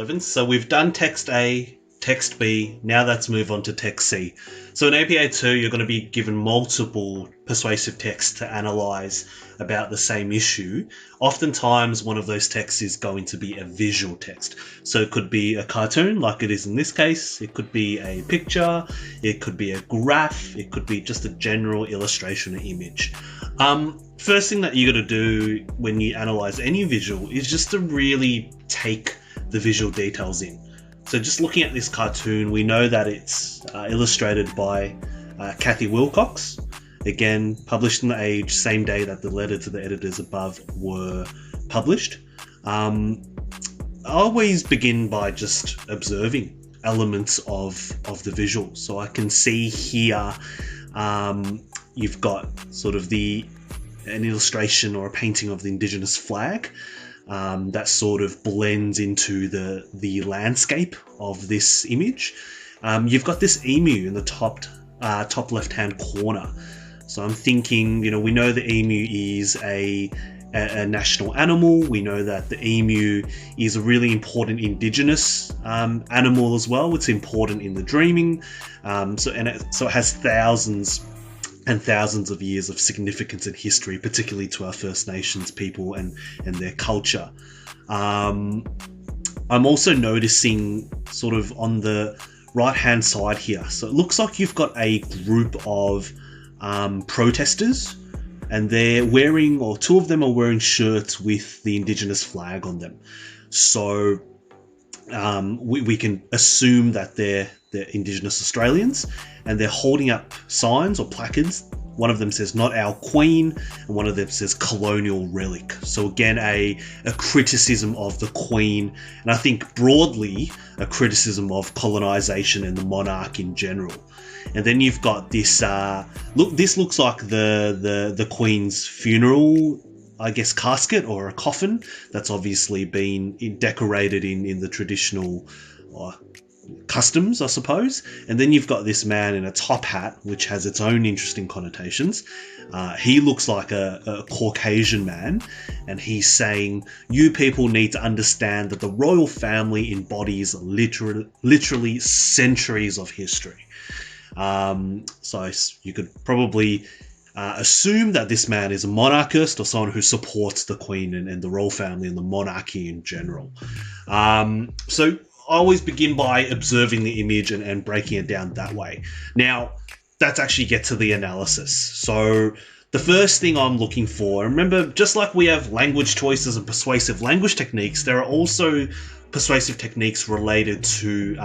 11th. So we've done text A, text B, now let's move on to text C. So in APA 2, you're going to be given multiple persuasive texts to analyze about the same issue. Oftentimes, one of those texts is going to be a visual text. So it could be a cartoon, like it is in this case. It could be a picture. It could be a graph. It could be just a general illustration or image. First thing that you got to do when you analyze any visual is just to really take the visual details in. So just looking at this cartoon, we know that it's illustrated by Kathy Wilcox. Again, published in The Age, same day that the letter to the editors above were published. I always begin by just observing elements of the visual. So I can see here you've got sort of an illustration or a painting of the Indigenous flag. That sort of blends into the landscape of this image. You've got this emu in the top left-hand corner. So I'm thinking, we know the emu is a national animal. We know that the emu is a really important Indigenous animal as well. It's important in the dreaming. So it has thousands and thousands of years of significance and history, particularly to our First Nations people and their culture. I'm also noticing sort of on the right-hand side here. So it looks like you've got a group of protesters, and they're wearing, or two of them are wearing shirts with the Indigenous flag on them. So we can assume that they're Indigenous Australians, and they're holding up signs or placards. One of them says "Not Our Queen," and one of them says "Colonial Relic." So again, a criticism of the Queen, and I think broadly a criticism of colonisation and the monarch in general. And then you've got this. This looks like the Queen's funeral, I guess, casket or a coffin that's obviously been decorated in the traditional customs, I suppose. And then you've got this man in a top hat, which has its own interesting connotations. He looks like a Caucasian man, and he's saying, "You people need to understand that the royal family embodies literally centuries of history." So you could probably assume that this man is a monarchist or someone who supports the Queen and the royal family and the monarchy in general. So I always begin by observing the image and breaking it down that way. Now, let's actually get to the analysis. So the first thing I'm looking for, and remember, just like we have language choices and persuasive language techniques, there are also persuasive techniques related to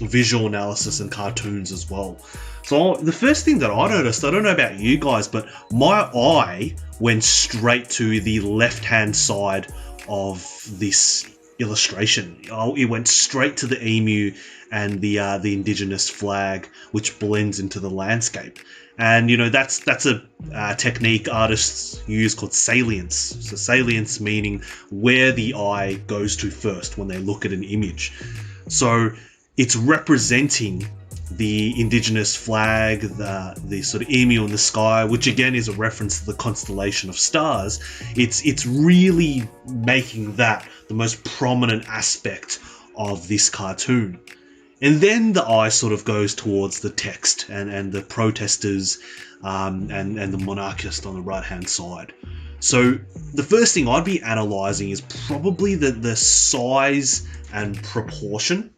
visual analysis and cartoons as well. So the first thing that I noticed, I don't know about you guys, but my eye went straight to the left-hand side of this illustration. It went straight to the emu and the Indigenous flag, which blends into the landscape. And that's a technique artists use called salience. So salience meaning where the eye goes to first when they look at an image. So it's representing the Indigenous flag, the sort of emu in the sky, which again is a reference to the constellation of stars. It's really making that the most prominent aspect of this cartoon. And then the eye sort of goes towards the text and the protesters and the monarchist on the right-hand side. So the first thing I'd be analysing is probably the size and proportion.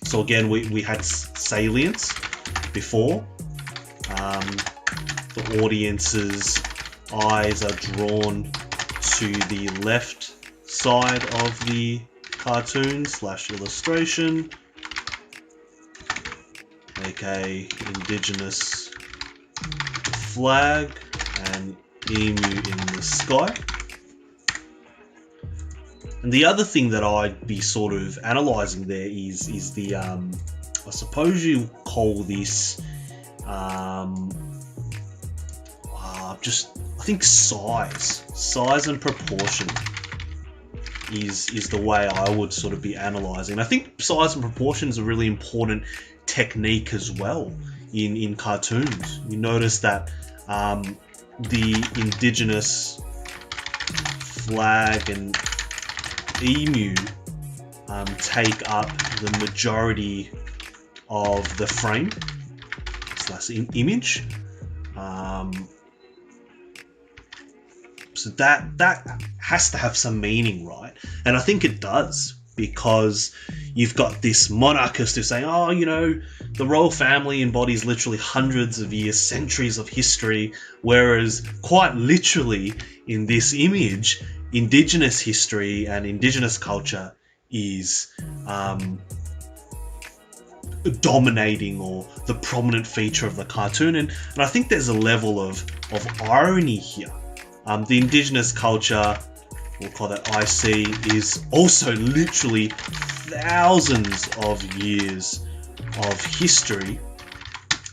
So again, we had salience before. The audience's eyes are drawn to the left side of the cartoon / illustration. aka Indigenous flag and emu in the sky. And the other thing that I'd be sort of analysing there is the, I suppose you call this, I think size and proportion is the way I would sort of be analysing. I think size and proportion is a really important technique as well in cartoons. You notice that the Indigenous flag and emu take up the majority of the frame slash image. So that has to have some meaning, right? And I think it does, because you've got this monarchist who's saying, oh, you know, the royal family embodies literally hundreds of years, centuries of history, whereas quite literally in this image, Indigenous history and Indigenous culture is dominating, or the prominent feature of the cartoon. And I think there's a level of irony here. The Indigenous culture, we'll call that IC, is also literally thousands of years of history.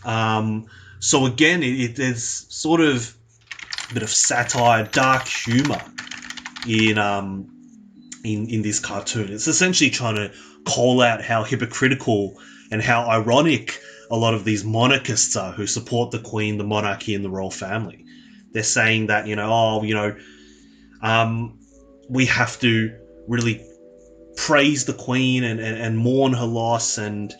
So again, there's sort of a bit of satire, dark humour in this cartoon. It's essentially trying to call out how hypocritical and how ironic a lot of these monarchists are, who support the Queen, the monarchy, and the royal family. They're saying that, we have to really praise the Queen and mourn her loss. And,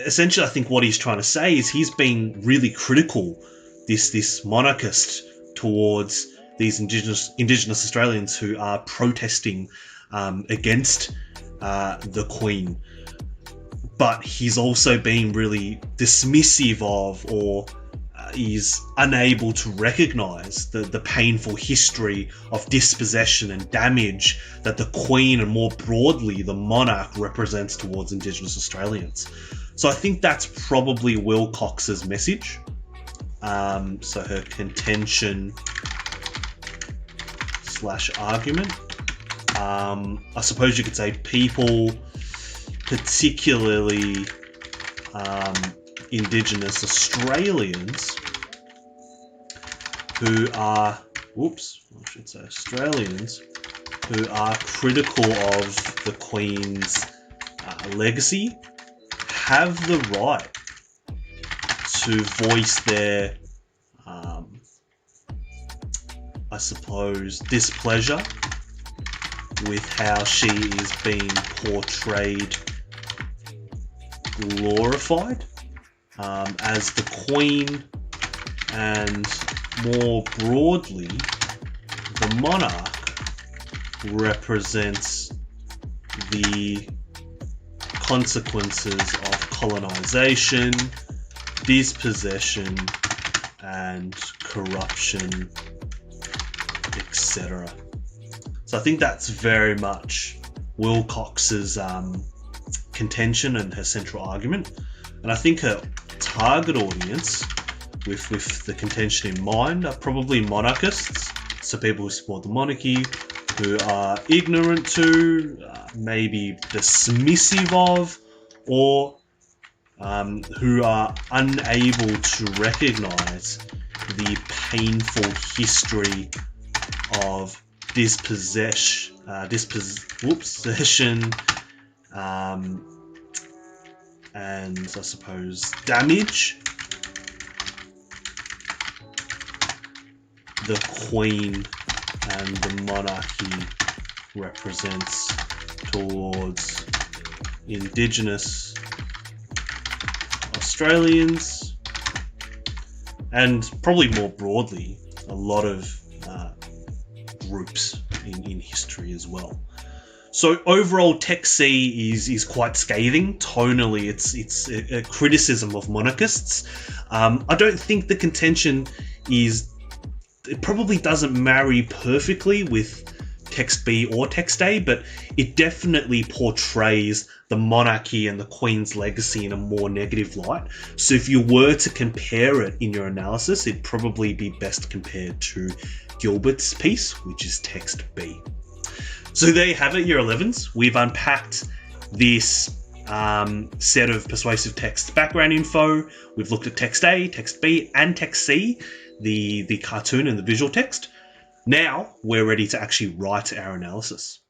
essentially I think what he's trying to say is he's being really critical, this monarchist, towards these Indigenous Australians who are protesting against the Queen. But he's also being really dismissive of, or is unable to recognise the painful history of dispossession and damage that the Queen, and more broadly the monarch, represents towards Indigenous Australians. So I think that's probably Wilcox's message. So her contention / argument. I suppose you could say people, particularly Indigenous Australians, who are, Australians who are critical of the Queen's legacy, have the right to voice their, I suppose, displeasure with how she is being portrayed, glorified, as the Queen, and more broadly the monarch represents the consequences of colonisation, dispossession, and corruption, etc. So I think that's very much Wilcox's contention and her central argument. And I think her target audience, with the contention in mind, are probably monarchists, so people who support the monarchy, who are ignorant to, maybe dismissive of, or who are unable to recognise the painful history of dispossession, and I suppose damage the Queen and the monarchy represents towards Indigenous Australians, and probably more broadly a lot of groups in history as well. So overall, text C is quite scathing. Tonally, it's a criticism of monarchists. I don't think the contention it probably doesn't marry perfectly with text B or text A, but it definitely portrays the monarchy and the Queen's legacy in a more negative light. So if you were to compare it in your analysis, it'd probably be best compared to Gilbert's piece, which is text B. So there you have it, Year 11s. We've unpacked this set of persuasive text background info. We've looked at text A, text B, and text C, the cartoon and the visual text. Now we're ready to actually write our analysis.